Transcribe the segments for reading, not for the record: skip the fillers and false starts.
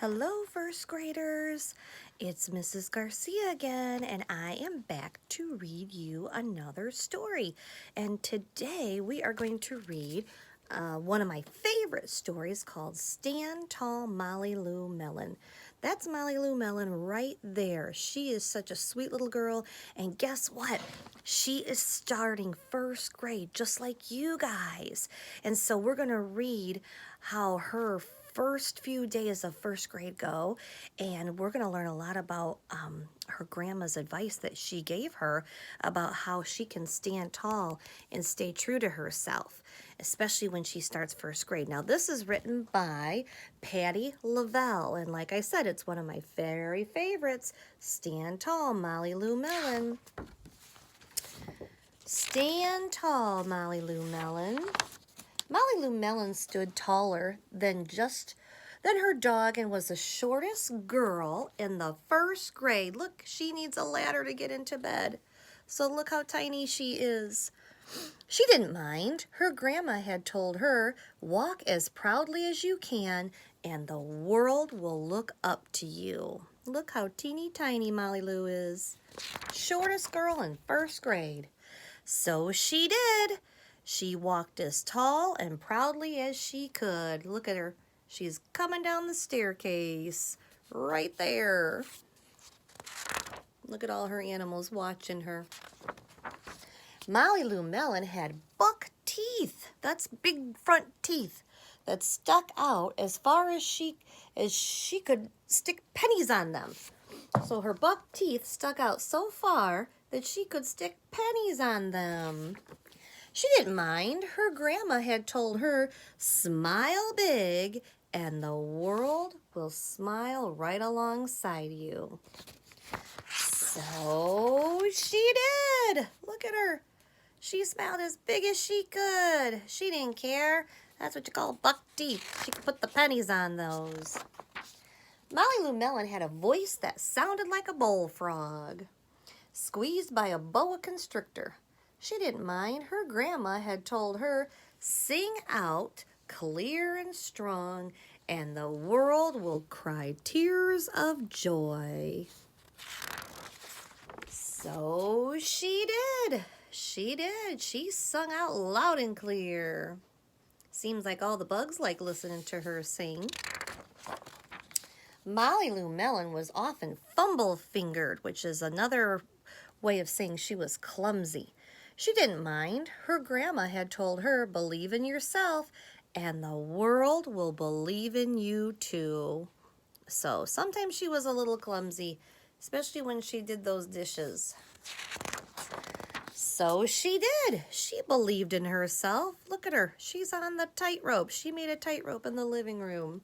Hello, first graders. It's Mrs. Garcia again, and I am back to read you another story. And today we are going to read one of my favorite stories called Stand Tall, Molly Lou Melon. That's Molly Lou Melon right there. She is such a sweet little girl, and guess what? She is starting first grade just like you guys. And so we're going to read how her first few days of first grade go, and we're going to learn a lot about her grandma's advice that she gave her about how she can stand tall and stay true to herself, especially when she starts first grade. Now, this is written by Patti, Lovell, and like I said, it's one of my very favorites. Stand Tall, Molly Lou Melon. Stand tall, Molly Lou Melon. Molly Lou Melon stood taller than her dog and was the shortest girl in the first grade. Look, she needs a ladder to get into bed. So look how tiny she is. She didn't mind. Her grandma had told her, walk as proudly as you can and the world will look up to you. Look how teeny tiny Molly Lou is. Shortest girl in first grade. So she did. She walked as tall and proudly as she could. Look at her. She's coming down the staircase right there. Look at all her animals watching her. Molly Lou Melon had buck teeth. That's big front teeth that stuck out as far as she could stick pennies on them. So her buck teeth stuck out so far that she could stick pennies on them. She didn't mind. Her grandma had told her, smile big and the world will smile right alongside you. So she did. Look at her. She smiled as big as she could. She didn't care. That's what you call buck teeth. She could put the pennies on those. Molly Lou Melon had a voice that sounded like a bullfrog, squeezed by a boa constrictor. She didn't mind. Her grandma had told her, sing out clear and strong, and the world will cry tears of joy. So she did. She did. She sung out loud and clear. Seems like all the bugs like listening to her sing. Molly Lou Melon was often fumble-fingered, which is another way of saying she was clumsy. She didn't mind. Her grandma had told her, believe in yourself, and the world will believe in you too. So sometimes she was a little clumsy, especially when she did those dishes. So she did. She believed in herself. Look at her. She's on the tightrope. She made a tightrope in the living room.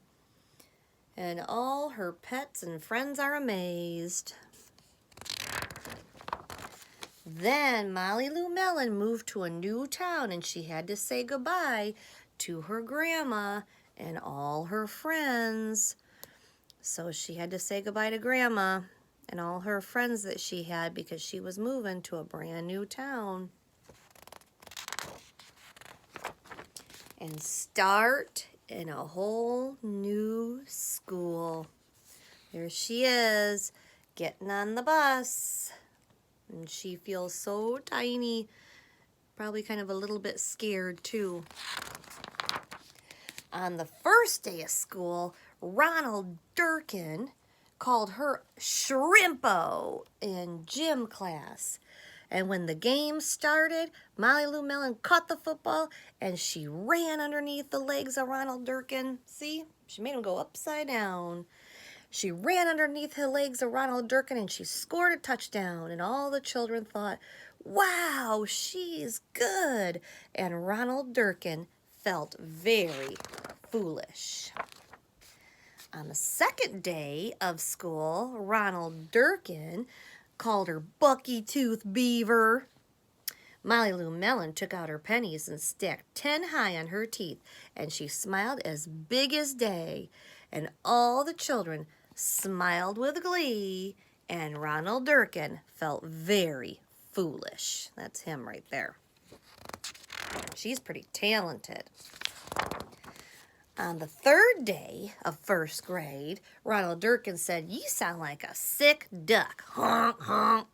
And all her pets and friends are amazed. Then Molly Lou Melon moved to a new town and she had to say goodbye to her grandma and all her friends. So she had to say goodbye to Grandma and all her friends that she had because she was moving to a brand new town. And start in a whole new school. There she is, getting on the bus. And she feels so tiny, probably kind of a little bit scared too. On the first day of school, Ronald Durkin called her Shrimpo in gym class. And when the game started, Molly Lou Melon caught the football and she ran underneath the legs of Ronald Durkin. See, she made him go upside down. She ran underneath the legs of Ronald Durkin and she scored a touchdown. And all the children thought, wow, she's good. And Ronald Durkin felt very foolish. On the second day of school, Ronald Durkin called her Bucky-Tooth Beaver. Molly Lou Melon took out her pennies and stacked 10 high on her teeth, and she smiled as big as day. And all the children smiled with glee, and Ronald Durkin felt very foolish. That's him right there. She's pretty talented. On the third day of first grade, Ronald Durkin said, "You sound like a sick duck. Honk, honk."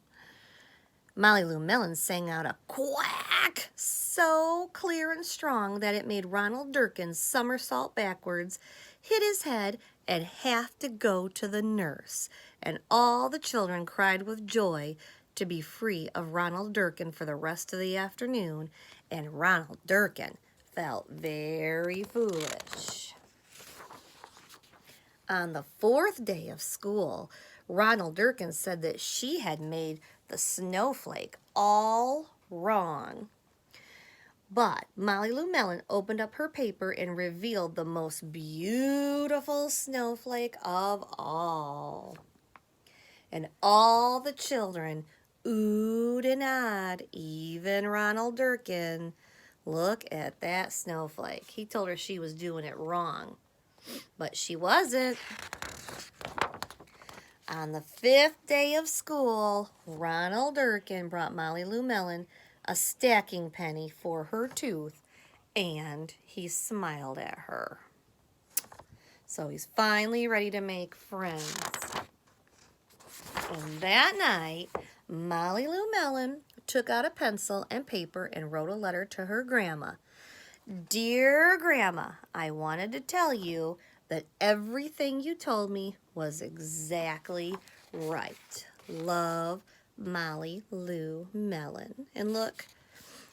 Molly Lou Melon sang out a quack so clear and strong that it made Ronald Durkin somersault backwards, hit his head, and have to go to the nurse. And all the children cried with joy to be free of Ronald Durkin for the rest of the afternoon, and Ronald Durkin felt very foolish. On the fourth day of school, Ronald Durkin said that she had made the snowflake all wrong. But Molly Lou Melon opened up her paper and revealed the most beautiful snowflake of all. And all the children oohed and ahed, even Ronald Durkin. Look at that snowflake. He told her she was doing it wrong, but she wasn't. On the fifth day of school, Ronald Durkin brought Molly Lou Melon a stacking penny for her tooth, and he smiled at her. So he's finally ready to make friends. And that night, Molly Lou Melon took out a pencil and paper and wrote a letter to her grandma. "Dear Grandma, I wanted to tell you that everything you told me was exactly right. Love, Molly Lou Melon." And look,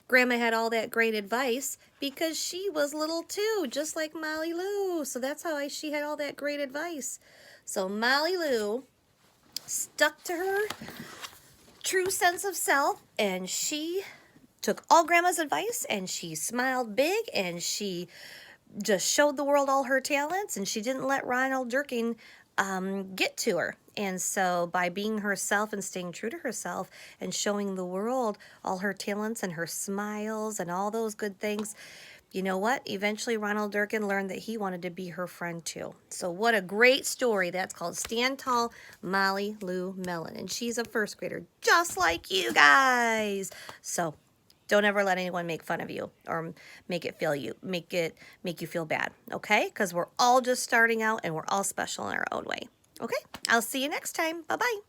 Grandma had all that great advice because she was little too, just like Molly Lou. So that's how she had all that great advice. So Molly Lou stuck to her true sense of self, and she took all Grandma's advice, and she smiled big, and she just showed the world all her talents, and she didn't let Ronald Durkin get to her. And so by being herself and staying true to herself and showing the world all her talents and her smiles and all those good things, you know what? Eventually Ronald Durkin learned that he wanted to be her friend too. So what a great story. That's called Stand Tall, Molly Lou Melon. And she's a first grader just like you guys. So don't ever let anyone make fun of you or make you feel bad, okay? Because we're all just starting out and we're all special in our own way. Okay? I'll see you next time. Bye-bye.